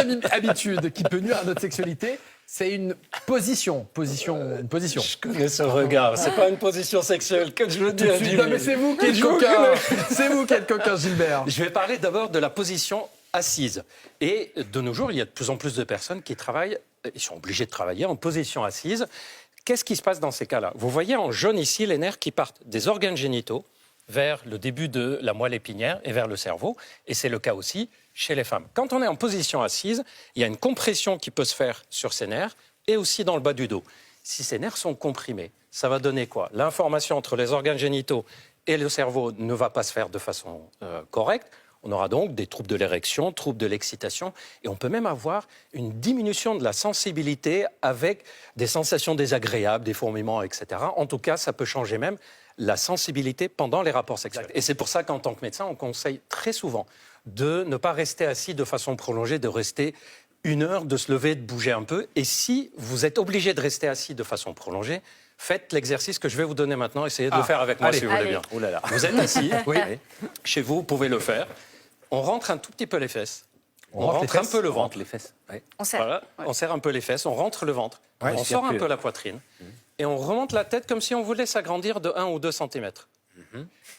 deuxième habitude qui peut nuire à notre sexualité, c'est une position. Je connais ce regard. C'est pas une position sexuelle que je le dis. Non, mais c'est vous qui êtes coquin. C'est vous qui êtes coquin, Gilbert. Je vais parler d'abord de la position assise. Et de nos jours, il y a de plus en plus de personnes qui travaillent, ils sont obligés de travailler en position assise. Qu'est-ce qui se passe dans ces cas-là? Vous voyez en jaune ici les nerfs qui partent des organes génitaux vers le début de la moelle épinière et vers le cerveau. Et c'est le cas aussi chez les femmes. Quand on est en position assise, il y a une compression qui peut se faire sur ces nerfs et aussi dans le bas du dos. Si ces nerfs sont comprimés, ça va donner quoi? L'information entre les organes génitaux et le cerveau ne va pas se faire de façon correcte. On aura donc des troubles de l'érection, troubles de l'excitation, et on peut même avoir une diminution de la sensibilité avec des sensations désagréables, des fourmillements, etc. En tout cas, ça peut changer même la sensibilité pendant les rapports sexuels. Et c'est pour ça qu'en tant que médecin, on conseille très souvent de ne pas rester assis de façon prolongée, de rester 1 heure, de se lever, de bouger un peu. Et si vous êtes obligé de rester assis de façon prolongée, faites l'exercice que je vais vous donner maintenant. Essayez de le faire avec moi si vous voulez bien. Oh là là. Vous êtes assis, oui. Chez vous, vous pouvez le faire. On rentre un tout petit peu les fesses. On rentre un peu le ventre. Les fesses. Ouais. On serre. Voilà, on serre un peu les fesses, on rentre le ventre, on sort un peu la poitrine et on remonte la tête comme si on voulait s'agrandir de 1 ou 2 cm.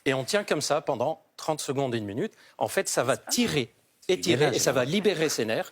Et on tient comme ça pendant 30 secondes, 1 minute. En fait, ça va tirer, étirer et ça va libérer ses nerfs.